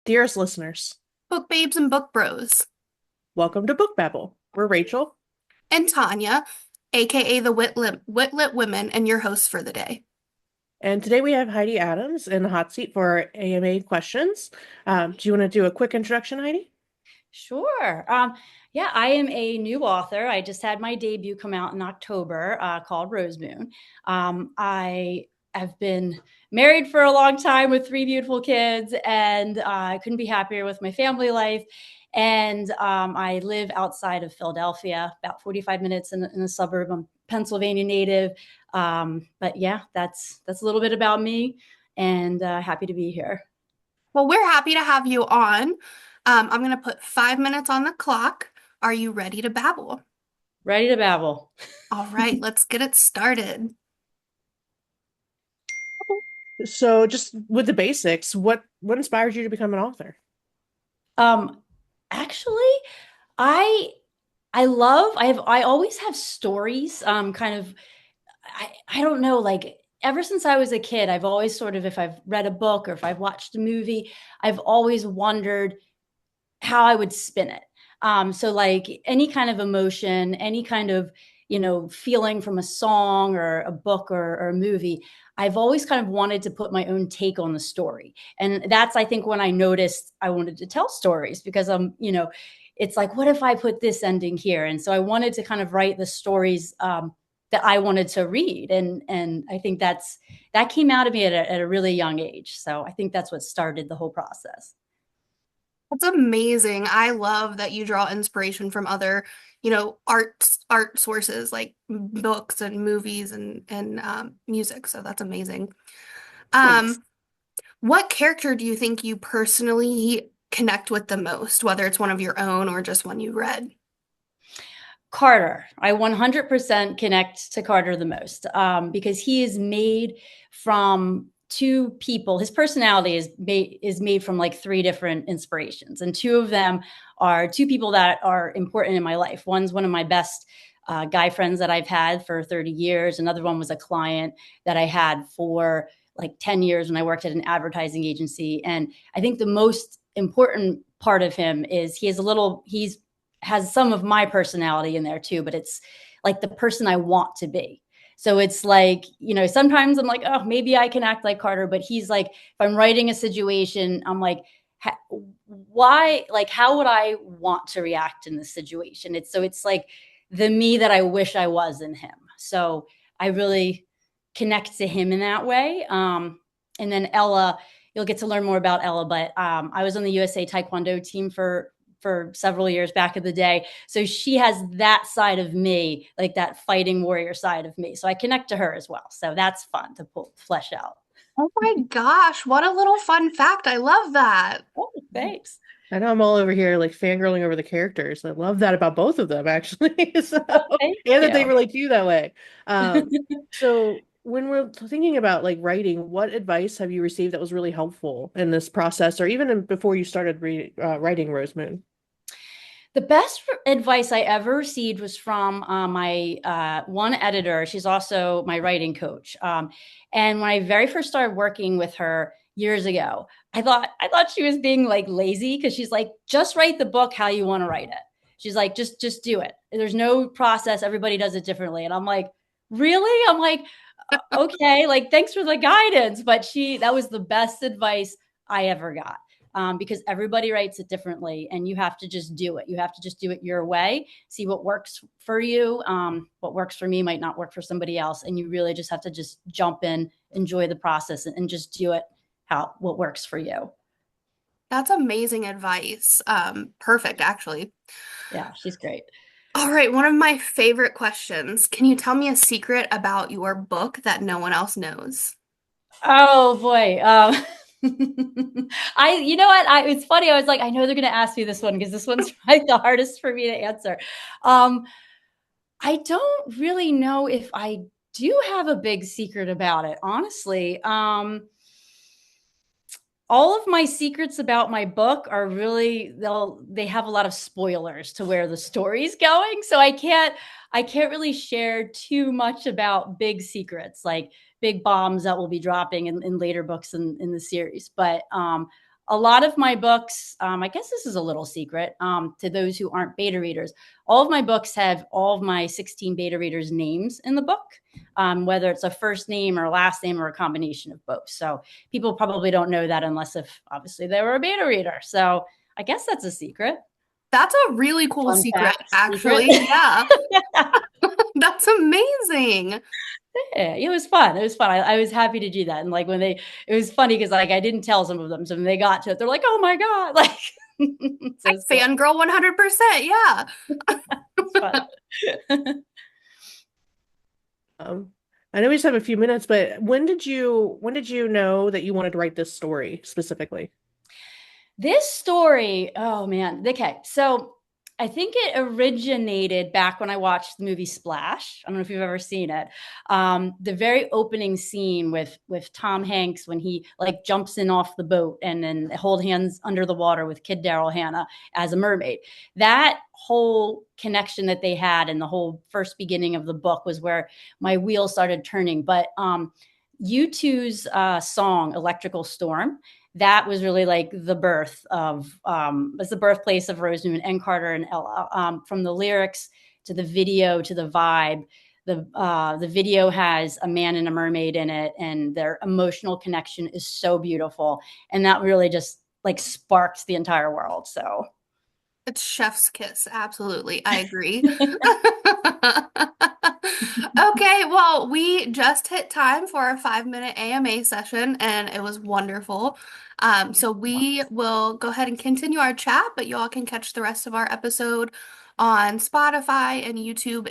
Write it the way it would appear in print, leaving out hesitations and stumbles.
Dearest listeners, Book babes and book bros. welcome to Book Babble. We're Rachel, And Tanya, aka the Witlit Women, and your host for the day. and today we have Heidi Adams in the hot seat for our AMA questions. Do you want to do a quick introduction, Heidi? Sure. Yeah, I am a new author. I just had my debut come out in October called Rose Moon. I have been married for a long time with three beautiful kids, and I couldn't be happier with my family life. And I live outside of Philadelphia, about 45 minutes in a suburb. I'm Pennsylvania native. But yeah, that's a little bit about me, and happy to be here. Well, we're happy to have you on. I'm going to put 5 minutes on the clock. Are you ready to babble? Ready to babble. All right, let's get it started. So, just with the basics, what inspired you to become an author? Um, Actually, I I always have stories. Kind of I don't know, like ever since I was a kid, I've always sort of, if I've read a book or if I've watched a movie, I've always wondered how I would spin it. So like any kind of emotion, any kind of, feeling from a song or a book or a movie, I've always kind of wanted to put my own take on the story. And that's, I think, when I noticed I wanted to tell stories because it's like, what if I put this ending here? And so I wanted to kind of write the stories that I wanted to read. And I think that came out of me at a really young age. So I think that's what started the whole process. That's amazing. I love that you draw inspiration from other, art sources like books and movies and music. So that's amazing. Thanks. Um, what character do you think you personally connect with the most, whether it's one of your own or just one you read? Carter. I 100% connect to Carter the most because he is made from two people. His personality is made from like three different inspirations, and two of them are two people that are important in my life. One's one of my best guy friends that I've had for 30 years. Another one was a client that I had for like 10 years when I worked at an advertising agency. And I think the most important part of him is he's has some of my personality in there too, but it's like the person I want to be. So it's like, sometimes I'm like, oh, maybe I can act like Carter, but he's like, if I'm writing a situation, I'm like, why, like, how would I want to react in this situation? It's like the me that I wish I was in him. So I really connect to him in that way. And then Ella, you'll get to learn more about Ella, but I was on the USA Taekwondo team for several years back in the day. So she has that side of me, like that fighting warrior side of me. So I connect to her as well. So that's fun to flesh out. Oh my gosh, what a little fun fact. I love that. Oh, thanks. I know I'm all over here like fangirling over the characters. I love that about both of them, actually. So, Oh, thank and that they you. relate to you that way. So when we're thinking about like writing, what advice have you received that was really helpful in this process, or even before you started writing Rose Moon? The best advice I ever received was from my one editor. She's also my writing coach. And when I very first started working with her years ago, I thought she was being like lazy because she's like, just write the book how you want to write it. She's like, just do it. There's no process. Everybody does it differently. And I'm like, really? I'm like, okay, like thanks for the guidance. But that was the best advice I ever got because everybody writes it differently and you have to just do it. You have to just do it your way, see what works for you. What works for me might not work for somebody else. And you really just have to just jump in, enjoy the process and just do it what works for you. That's amazing advice. Perfect, actually. Yeah, she's great. All right, one of my favorite questions. Can you tell me a secret about your book that no one else knows? Oh boy. You know what? It's funny. I was like, I know they're going to ask me this one because this one's probably the hardest for me to answer. Um, I don't really know if I do have a big secret about it, honestly. All of my secrets about my book are really they have a lot of spoilers to where the story's going, so I can't really share too much about big secrets like big bombs that will be dropping in later books in the series. But a lot of my books, I guess this is a little secret to those who aren't beta readers. All of my books have all of my 16 beta readers' names in the book, whether it's a first name or a last name or a combination of both. So people probably don't know that unless if obviously they were a beta reader. So I guess that's a secret. That's a really cool Fun secret, fact, secret. actually. Yeah. That's amazing. Yeah, it was fun. It was fun. I was happy to do that. And like it was funny because like I didn't tell some of them. So when they got to it, they're like, "Oh my God." Like so cool. Fangirl 100%. Yeah. It's fun. I know we just have a few minutes, but when did you know that you wanted to write this story specifically? This story, oh man. Okay. So I think it originated back when I watched the movie Splash. I don't know if you've ever seen it. The very opening scene with Tom Hanks when he like jumps in off the boat and then hold hands under the water with Kid Daryl Hannah as a mermaid. That whole connection that they had in the whole first beginning of the book was where my wheels started turning. But U2's song Electrical Storm, that was really like the birth of was the birthplace of Rose Newman and Carter and Ella. From the lyrics to the video to the vibe, the video has a man and a mermaid in it, and their emotional connection is so beautiful, and that really just like sparked the entire world. So It's chef's kiss. Absolutely. I agree. Okay, well, we just hit time for a 5-minute AMA session, and it was wonderful. So we will go ahead and continue our chat, but you all can catch the rest of our episode on Spotify and YouTube